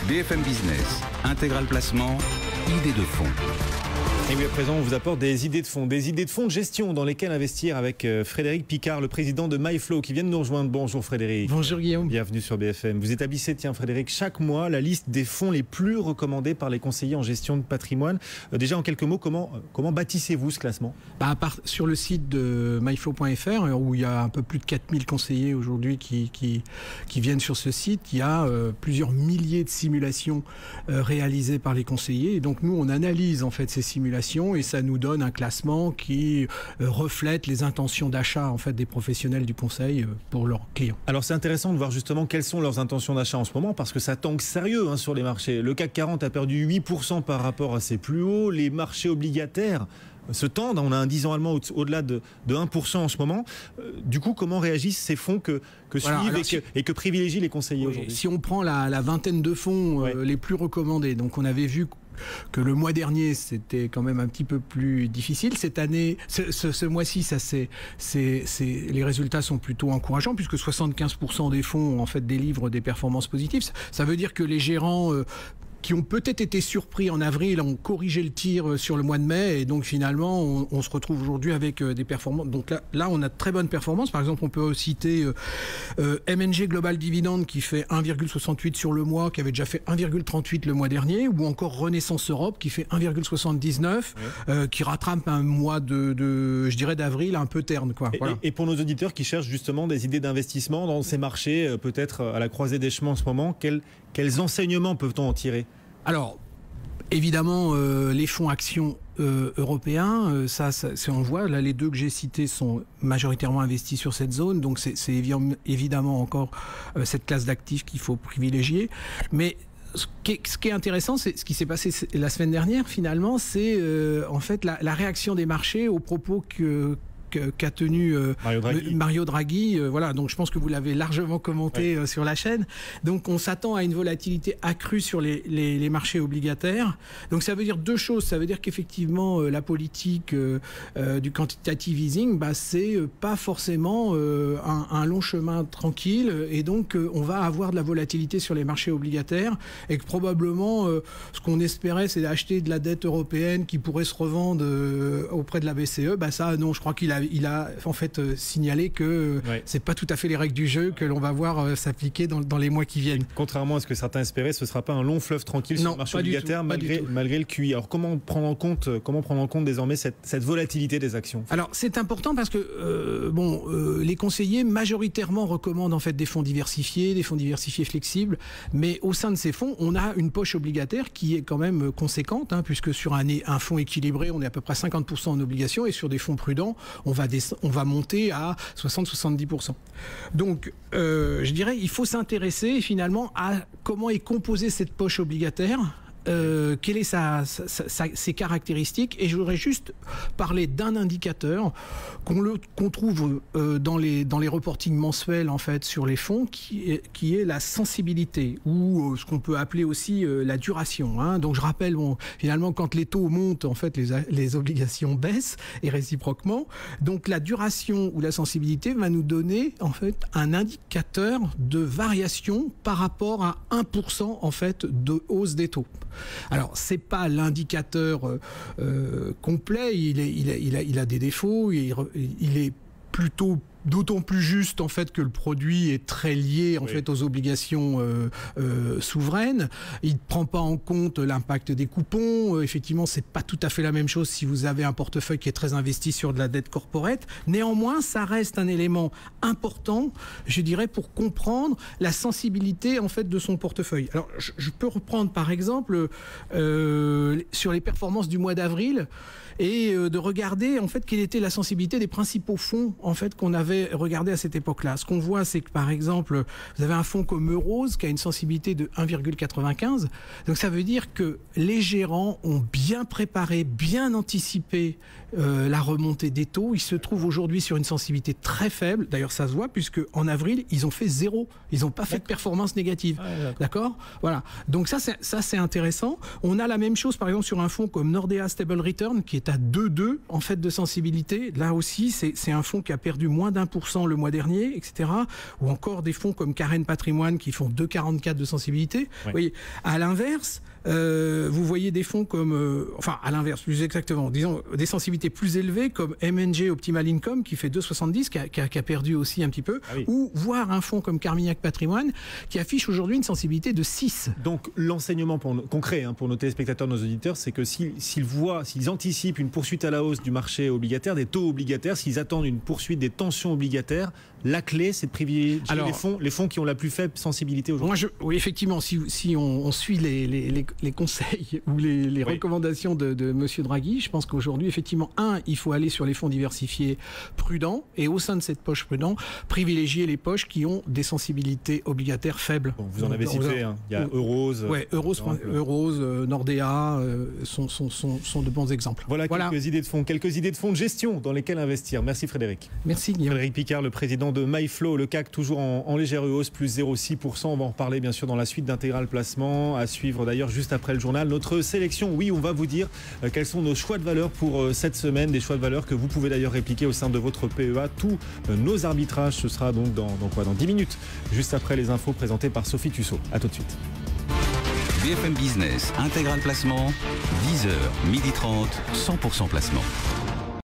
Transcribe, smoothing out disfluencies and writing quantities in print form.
BFM Business, Intégral Placement, idées de fonds. Et oui, à présent, on vous apporte des idées de fonds de gestion dans lesquels investir avec Frédéric Picard, le président de MyFlow, qui vient de nous rejoindre. Bonjour Frédéric. Bonjour Guillaume. Bienvenue sur BFM. Vous établissez, Frédéric, chaque mois la liste des fonds les plus recommandés par les conseillers en gestion de patrimoine. Déjà, en quelques mots, comment bâtissez-vous ce classement ? Sur le site de myflow.fr, où il y a un peu plus de 4000 conseillers aujourd'hui qui viennent sur ce site, il y a plusieurs milliers de simulations réalisées par les conseillers. Et donc nous, on analyse en fait ces simulations et ça nous donne un classement qui reflète les intentions d'achat en fait des professionnels du conseil pour leurs clients. Alors c'est intéressant de voir justement quelles sont leurs intentions d'achat en ce moment, parce que ça tangue sérieux sur les marchés. Le CAC 40 a perdu 8% par rapport à ses plus hauts. Les marchés obligataires se tendent. On a un 10 ans allemand au-delà de 1% en ce moment. Du coup, comment réagissent ces fonds que suivent et que privilégient les conseillers aujourd'hui ? Si on prend la vingtaine de fonds les plus recommandés, donc on avait vu que le mois dernier c'était quand même un petit peu plus difficile. Cette année, ce mois-ci, les résultats sont plutôt encourageants puisque 75% des fonds en fait délivrent des performances positives. Ça veut dire que les gérants qui ont peut-être été surpris en avril, ont corrigé le tir sur le mois de mai, et donc finalement on se retrouve aujourd'hui avec des performances. Donc là on a de très bonnes performances. Par exemple, on peut citer M&G Global Dividend qui fait 1,68 sur le mois, qui avait déjà fait 1,38 le mois dernier, ou encore Renaissance Europe qui fait 1,79, qui rattrape un mois je dirais d'avril un peu terne, quoi. Et pour nos auditeurs qui cherchent justement des idées d'investissement dans ces marchés, peut-être à la croisée des chemins en ce moment, quels enseignements peut-on en tirer ? Alors, évidemment, les fonds actions européens, ça on voit. Là, les deux que j'ai cités sont majoritairement investis sur cette zone, donc c'est évidemment encore cette classe d'actifs qu'il faut privilégier. Mais ce qui est intéressant, c'est ce qui s'est passé la semaine dernière, finalement, c'est en fait la réaction des marchés aux propos qu'a tenu Mario Draghi. Voilà, donc je pense que vous l'avez largement commenté sur la chaîne. Donc on s'attend à une volatilité accrue sur les marchés obligataires. Donc ça veut dire deux choses. Ça veut dire qu'effectivement la politique du quantitative easing, c'est pas forcément un long chemin tranquille, et donc on va avoir de la volatilité sur les marchés obligataires, et que probablement ce qu'on espérait, c'est d'acheter de la dette européenne qui pourrait se revendre auprès de la BCE. Ça, non, je crois qu'il a en fait signalé que c'est pas tout à fait les règles du jeu que l'on va voir s'appliquer dans les mois qui viennent. Contrairement à ce que certains espéraient, ce sera pas un long fleuve tranquille sur le marché obligataire malgré le QI. Alors comment prendre en compte désormais cette volatilité des actions ? Alors c'est important parce que les conseillers majoritairement recommandent en fait des fonds diversifiés flexibles, mais au sein de ces fonds, on a une poche obligataire qui est quand même conséquente, puisque sur un fonds équilibré, on est à peu près 50% en obligations, et sur des fonds prudents, on va monter à 60-70%. Donc, je dirais, il faut s'intéresser finalement à comment est composée cette poche obligataire. Quelles sont ses caractéristiques, et je voudrais juste parler d'un indicateur qu'on trouve dans les reportings mensuels en fait sur les fonds, qui est la sensibilité, ou ce qu'on peut appeler aussi la duration. Donc je rappelle, finalement quand les taux montent, en fait les obligations baissent, et réciproquement. Donc la duration ou la sensibilité va nous donner en fait un indicateur de variation par rapport à 1% en fait de hausse des taux. Alors, c'est pas l'indicateur complet, il a des défauts, il est plutôt d'autant plus juste en fait que le produit est très lié en fait aux obligations souveraines. Il ne prend pas en compte l'impact des coupons. Effectivement, c'est pas tout à fait la même chose si vous avez un portefeuille qui est très investi sur de la dette corporate. Néanmoins, ça reste un élément important, je dirais, pour comprendre la sensibilité en fait de son portefeuille. Alors, je peux reprendre par exemple sur les performances du mois d'avril, et de regarder en fait quelle était la sensibilité des principaux fonds en fait qu'on avait regardé à cette époque-là. Ce qu'on voit, c'est que par exemple, vous avez un fonds comme Eurose qui a une sensibilité de 1,95. Donc ça veut dire que les gérants ont bien préparé, bien anticipé la remontée des taux. Ils se trouvent aujourd'hui sur une sensibilité très faible. D'ailleurs, ça se voit puisque en avril, ils ont fait 0. Ils n'ont pas fait de performance négative. D'accord ? Voilà. Donc ça c'est intéressant. On a la même chose par exemple sur un fonds comme Nordea Stable Return qui est est à 2,2 en fait de sensibilité. Là aussi, c'est un fonds qui a perdu moins d'1% le mois dernier, etc. Ou encore des fonds comme Karen Patrimoine qui font 2,44 de sensibilité. Ouais. Vous voyez, à l'inverse, vous voyez des fonds comme, enfin à l'inverse plus exactement, disons des sensibilités plus élevées comme MNG Optimal Income qui fait 2,70, qui a perdu aussi un petit peu, ou voire un fonds comme Carmignac Patrimoine qui affiche aujourd'hui une sensibilité de 6. Donc l'enseignement concret pour nos téléspectateurs, nos auditeurs, c'est que s'ils anticipent une poursuite à la hausse du marché obligataire, des taux obligataires, s'ils attendent une poursuite des tensions obligataires, la clé c'est de privilégier les fonds qui ont la plus faible sensibilité aujourd'hui. Oui, effectivement, si on suit les conseils ou les recommandations de Monsieur Draghi, je pense qu'aujourd'hui, effectivement, il faut aller sur les fonds diversifiés prudents et au sein de cette poche prudente, privilégier les poches qui ont des sensibilités obligataires faibles. Bon, vous en avez cité, il y a Eurose. Oui, Eurose, Nordea sont de bons exemples. Voilà. Quelques idées de fonds de gestion dans lesquels investir. Merci Frédéric. Merci Guillaume. Frédéric Picard, le président de MyFlow, le CAC toujours en légère hausse, plus 0,6%. On va en reparler bien sûr dans la suite d'Intégral Placement, à suivre d'ailleurs juste après le journal. Notre sélection, oui, on va vous dire quels sont nos choix de valeurs pour cette semaine, des choix de valeurs que vous pouvez d'ailleurs répliquer au sein de votre PEA. Tous nos arbitrages, ce sera donc dans 10 minutes, juste après les infos présentées par Sophie Tussaud. À tout de suite. BFM Business, Intégral Placement, 10h, 12h30, 100% placement.